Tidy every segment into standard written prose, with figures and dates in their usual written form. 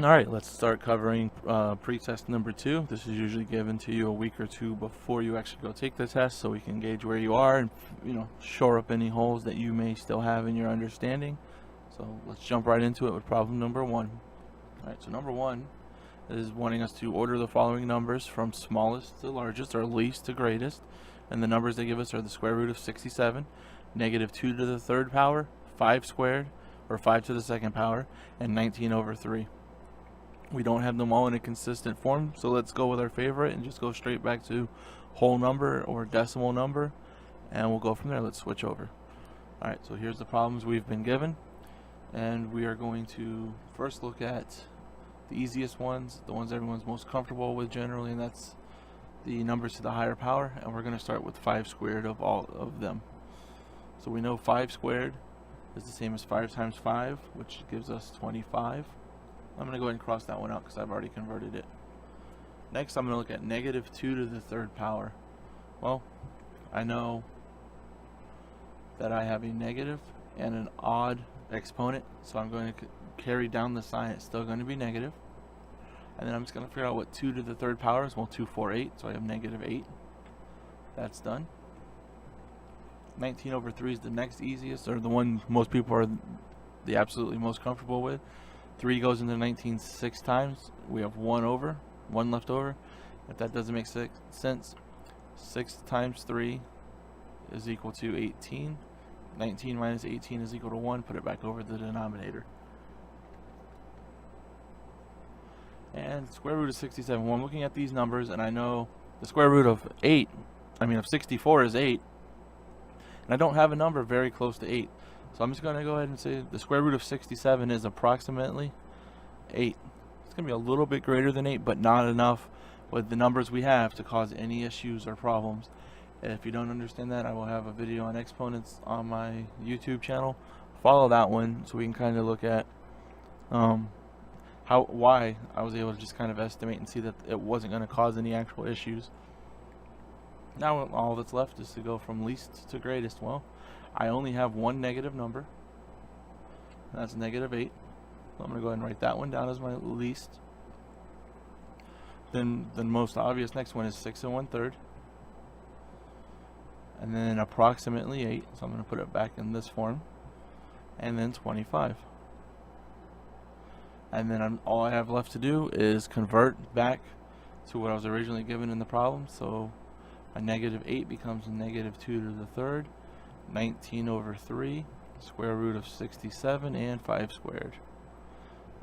Alright, let's start covering pre-test number 2. This is usually given to you a week or two before you actually go take the test, so we can gauge where you are and shore up any holes that you may still have in your understanding. So let's jump right into it with problem number 1. Alright, so number 1 is wanting us to order the following numbers from smallest to largest, or least to greatest, and the numbers they give us are the square root of 67, negative 2 to the third power, 5 squared, or 5 to the second power, and 19 over 3. We don't have them all in a consistent form, so let's go with our favorite and just go straight back to whole number or decimal number, and we'll go from there. Let's switch over. Alright, so here's the problems we've been given, and we are going to first look at the easiest ones, the ones everyone's most comfortable with generally, and that's the numbers to the higher power, and we're going to start with 5 squared of all of them. So we know 5 squared is the same as 5 times 5, which gives us 25. I'm going to go ahead and cross that one out because I've already converted it. Next, I'm going to look at negative 2 to the third power. Well, I know that I have a negative and an odd exponent, so I'm going to carry down the sign. It's still going to be negative. And then I'm just going to figure out what 2 to the third power is. Well, 2, 4, 8, so I have negative 8. That's done. 19 over 3 is the next easiest, or the one most people are the absolutely most comfortable with. 3 goes into 19 6 times. We have 1 left over. If that doesn't make sense, 6 times 3 is equal to 18. 19 minus 18 is equal to 1. Put it back over the denominator. And square root of 67. Well, I'm looking at these numbers, and I know the square root of 64 is 8. And I don't have a number very close to 8. So I'm just going to go ahead and say the square root of 67 is approximately 8. It's going to be a little bit greater than 8, but not enough with the numbers we have to cause any issues or problems. And if you don't understand that, I will have a video on exponents on my YouTube channel. Follow that one so we can kind of look at why I was able to just kind of estimate and see that it wasn't going to cause any actual issues. Now all that's left is to go from least to greatest. Well, I only have one negative number, and that's negative 8. So I'm going to go ahead and write that one down as my least. Then the most obvious next one is 6 1/3. And then approximately 8, so I'm going to put it back in this form. And then 25. And then all I have left to do is convert back to what I was originally given in the problem. So a negative 8 becomes a negative 2 to the third. 19 over 3, square root of 67, and 5 squared.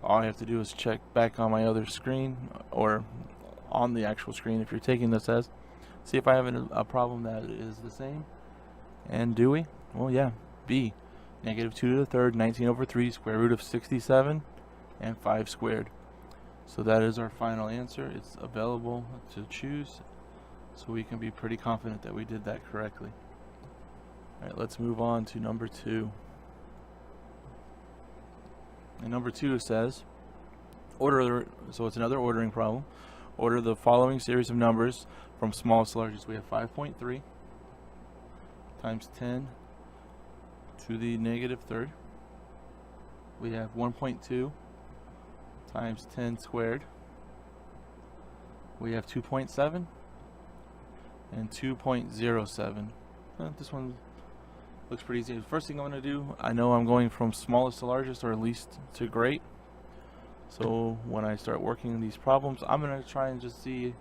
All I have to do is check back on my other screen, or on the actual screen if you're taking this as, see if I have a problem that is the same. And do we? Well, yeah, B. Negative 2 to the third, 19 over 3, square root of 67, and 5 squared. So that is our final answer. It's available to choose, so we can be pretty confident that we did that correctly. Alright, let's move on to number 2. And number 2 says, so it's another ordering problem. Order the following series of numbers from smallest to largest. We have 5.3 times 10 to the negative third. We have 1.2 times 10 squared. We have 2.7 and 2.07. This one looks pretty easy. The first thing I'm going to do, I know I'm going from smallest to largest, or least to great. So when I start working these problems, I'm going to try and just see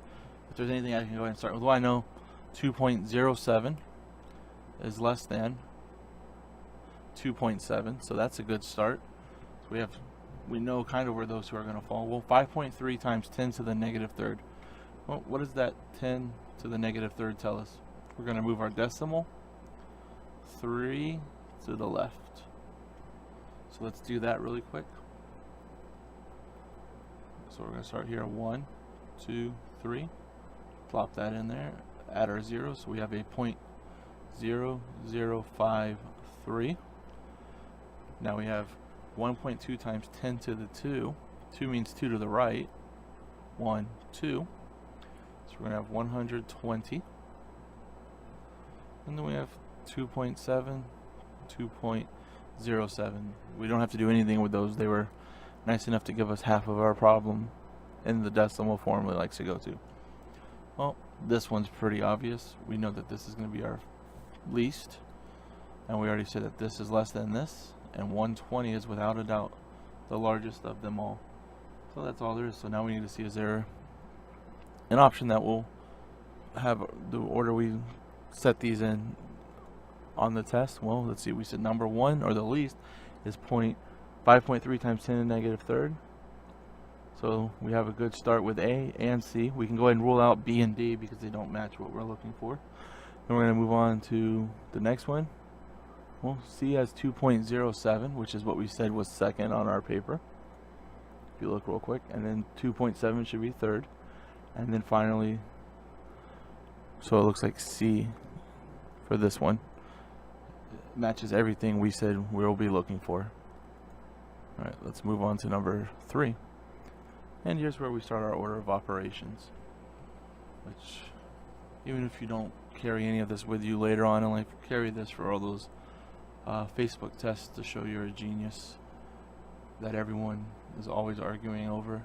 if there's anything I can go ahead and start with. Well, I know 2.07 is less than 2.7, so that's a good start. So we know kind of where those two are going to fall. Well, 5.3 times 10 to the negative third. Well, what does that 10 to the negative third tell us? We're going to move our decimal 3 to the left. So let's do that really quick. So we're going to start here, 1, 2, 3. Plop that in there. Add our 0, so we have a 0.0053. Now we have 1.2 times 10 to the 2. 2 means 2 to the right. 1, 2. So we're going to have 120. And then we have 2.7, 2.07. We don't have to do anything with those. They were nice enough to give us half of our problem in the decimal form we likes to go to. Well, this one's pretty obvious. We know that this is going to be our least, and we already said that this is less than this, and 120 is without a doubt the largest of them all. So that's all there is. So now we need to see, is there an option that will have the order we set these in on the test? Well, let's see. We said number 1, or the least, is 5.3 times 10 to the negative third. So we have a good start with A and C. We can go ahead and rule out B and D because they don't match what we're looking for. Then we're going to move on to the next one. Well, C has 2.07, which is what we said was second on our paper, if you look real quick. And then 2.7 should be third. And then finally, so it looks like C for this one matches everything we said we'll be looking for. Alright, let's move on to number 3. And here's where we start our order of operations, which, even if you don't carry any of this with you later on in life, carry this for all those Facebook tests to show you're a genius that everyone is always arguing over.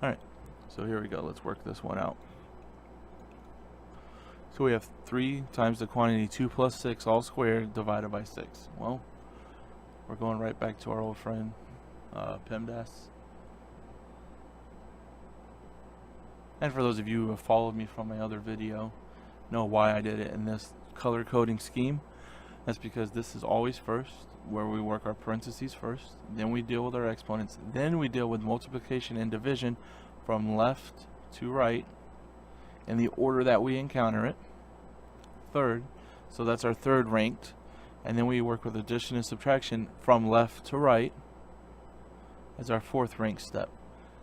Alright, so here we go. Let's work this one out. So we have 3 times the quantity 2 plus 6 all squared divided by 6. Well, we're going right back to our old friend PEMDAS. And for those of you who have followed me from my other video, know why I did it in this color coding scheme. That's because this is always first, where we work our parentheses first, then we deal with our exponents, then we deal with multiplication and division from left to right in the order that we encounter it. Third, so that's our third ranked, and then we work with addition and subtraction from left to right as our fourth ranked step.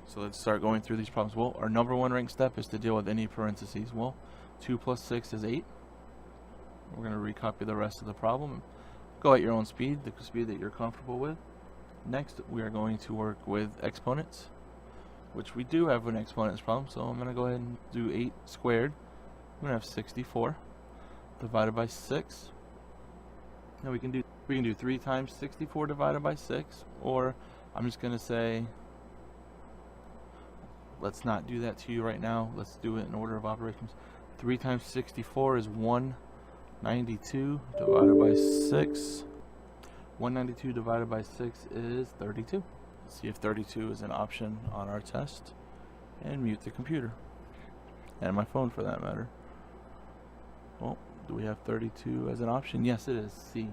So let's start going through these problems. Well, our number 1 ranked step is to deal with any parentheses. Well, 2 plus 6 is 8. We're going to recopy the rest of the problem. Go at your own speed, the speed that you're comfortable with. Next, we are going to work with exponents, which we do have an exponents problem. So I'm going to go ahead and do 8 squared. I'm going to have 64 divided by 6. Now we can do 3 times 64 divided by 6, or I'm just going to say, let's not do that to you right now. Let's do it in order of operations. 3 times 64 is 192 divided by 6. 192 divided by 6 is 32. Let's see if 32 is an option on our test. And mute the computer. And my phone for that matter. Well, do we have 32 as an option? Yes, it is. C.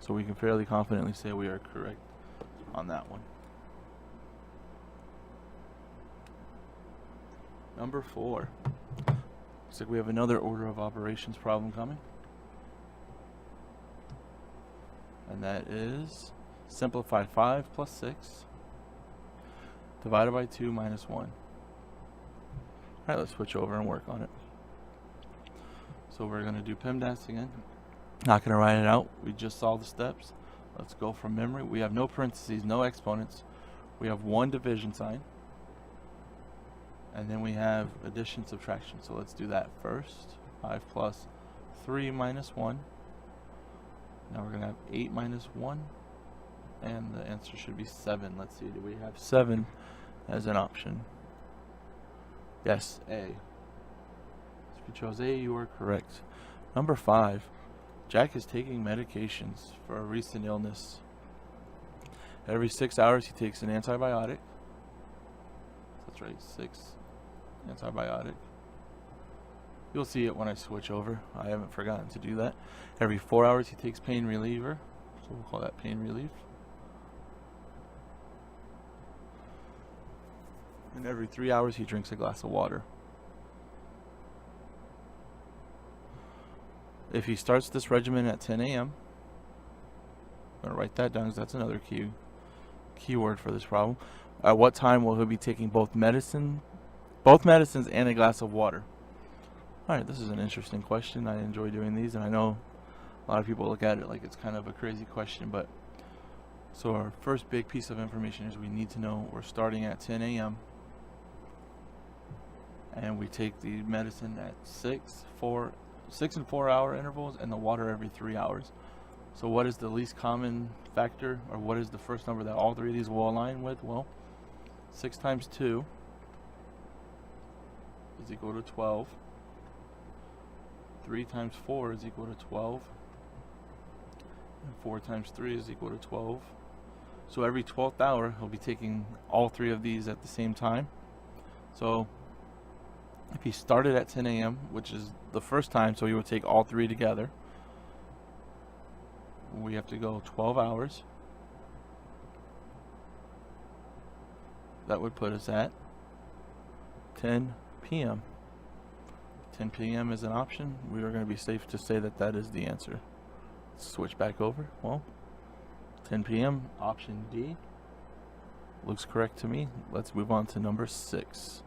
So we can fairly confidently say we are correct on that one. Number 4. Looks like we have another order of operations problem coming. And that is simplify 5 plus 6 divided by 2 minus 1. Alright, let's switch over and work on it. So we're going to do PEMDAS again. Not going to write it out. We just saw the steps. Let's go from memory. We have no parentheses, no exponents. We have 1 division sign. And then we have addition, subtraction. So let's do that first. 5 plus 3 minus 1. Now we're going to have 8 minus 1. And the answer should be 7. Let's see, do we have 7 as an option? Yes, A. If you chose A, you are correct. Number 5. Jack is taking medications for a recent illness. Every 6 hours he takes an antibiotic. That's right, 6 antibiotic. You'll see it when I switch over. I haven't forgotten to do that. Every 4 hours he takes pain reliever. So we'll call that pain relief. And every 3 hours he drinks a glass of water. If he starts this regimen at 10 a.m., I'm going to write that down because that's another keyword for this problem. At what time will he be taking both medicines and a glass of water? Alright, this is an interesting question. I enjoy doing these, and I know a lot of people look at it like it's kind of a crazy question, but so our first big piece of information is we need to know we're starting at 10 a.m. and we take the medicine at 6 and 4 hour intervals and the water every 3 hours. So what is the least common factor, or what is the first number that all three of these will align with? Well, 6 times 2 is equal to 12. 3 times 4 is equal to 12. And 4 times 3 is equal to 12. So every 12th hour, he'll be taking all three of these at the same time. So if he started at 10 a.m., which is the first time, so he would take all three together, we have to go 12 hours. That would put us at 10 p.m. 10 p.m. is an option. We are going to be safe to say that that is the answer. Switch back over. Well, 10 p.m. option D looks correct to me. Let's move on to number 6.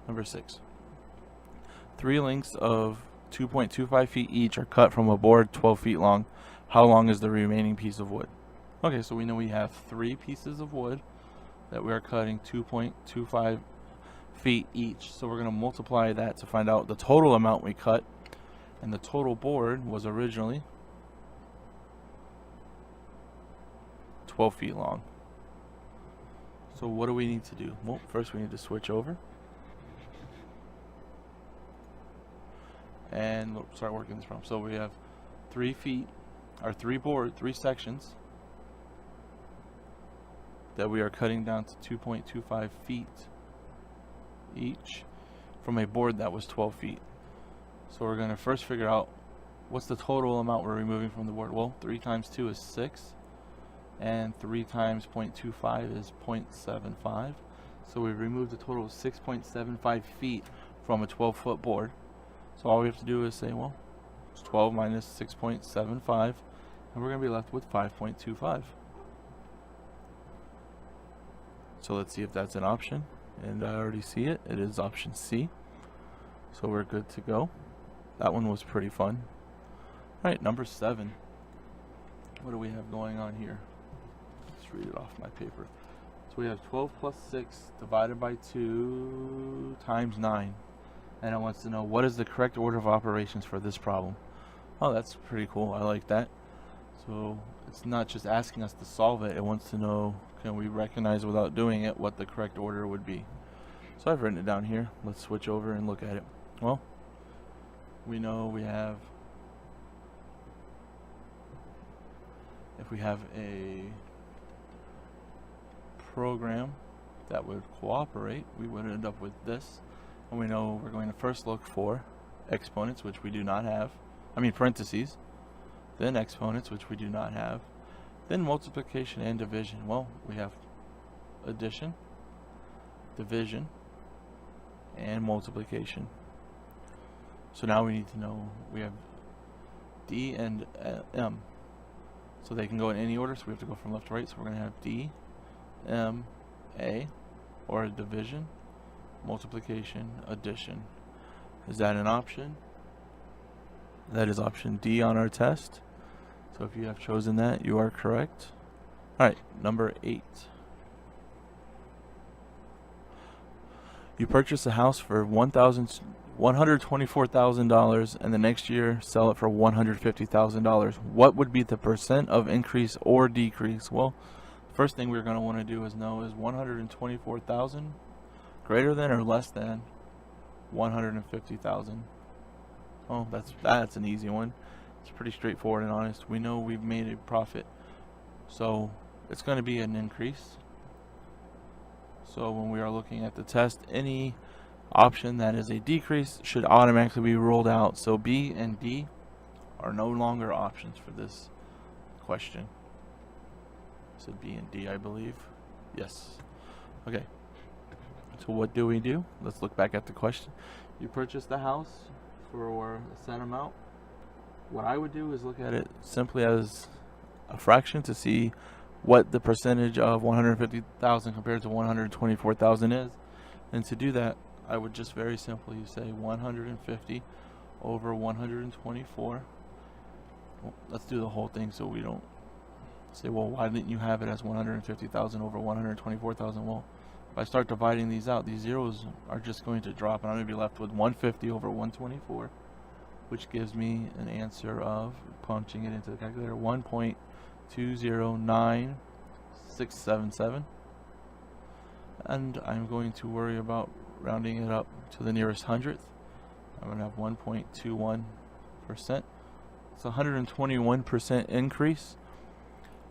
Number 6. 3 lengths of 2.25 feet each are cut from a board 12 feet long. How long is the remaining piece of wood? Okay, so we know we have 3 pieces of wood that we are cutting 2.25 feet each. So we're going to multiply that to find out the total amount we cut. And the total board was originally 12 feet long. So what do we need to do? Well, first we need to switch over and start working this problem. So we have 3 feet, or 3 sections that we are cutting down to 2.25 feet each from a board that was 12 feet. So we're going to first figure out what's the total amount we're removing from the board. Well, 3 times 2 is 6, and 3 times 0.25 is 0.75. So we removed a total of 6.75 feet from a 12-foot board. So all we have to do is say, well, it's 12 minus 6.75, and we're going to be left with 5.25. So let's see if that's an option, and I already see it. It is option C. So we're good to go. That one was pretty fun. Alright, number 7. What do we have going on here? Let's read it off my paper. So we have 12 plus 6 divided by 2 times 9. And it wants to know what is the correct order of operations for this problem. Oh, that's pretty cool. I like that. So it's not just asking us to solve it. It wants to know, can we recognize without doing it what the correct order would be. So I've written it down here. Let's switch over and look at it. Well, we know we have, if we have a program that would cooperate, we would end up with this. And we know we're going to first look for exponents, which we do not have. I mean parentheses. Then exponents, which we do not have. Then multiplication and division. Well, we have addition, division, and multiplication. So now we need to know we have D and M. So they can go in any order, so we have to go from left to right. So we're going to have D, M, A, or division, multiplication, addition. Is that an option? That is option D on our test. So if you have chosen that, you are correct. Alright, number 8. You purchase a house for $124,000 and the next year sell it for $150,000. What would be the percent of increase or decrease? Well, first thing we're going to want to do is know, is 124,000 greater than or less than 150,000? Oh, that's an easy one. It's pretty straightforward and honest. We know we've made a profit, so it's going to be an increase. So when we are looking at the test, any option that is a decrease should automatically be ruled out. So B and D are no longer options for this question. I said B and D, I believe. Yes. Okay. So what do we do? Let's look back at the question. You purchased the house for a set amount. What I would do is look at it simply as a fraction to see what the percentage of 150,000 compared to 124,000 is. And to do that, I would just very simply say 150 over 124. Well, let's do the whole thing so we don't say, well, why didn't you have it as 150,000 over 124,000? Well, If I start dividing these out, these zeros are just going to drop, and I'm going to be left with 150 over 124, which gives me an answer of, punching it into the calculator, 1.209677. And I'm going to worry about rounding it up to the nearest hundredth. I'm going to have 1.21%. It's a 121% increase,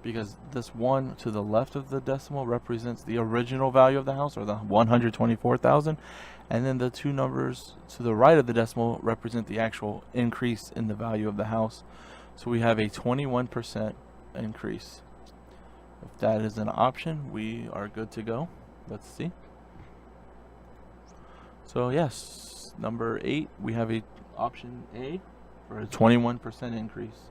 because this 1 to the left of the decimal represents the original value of the house, or the 124,000, and then the two numbers to the right of the decimal represent the actual increase in the value of the house. So we have a 21% increase. If that is an option, we are good to go. Let's see. So yes, number 8, we have a option A for a 21% increase.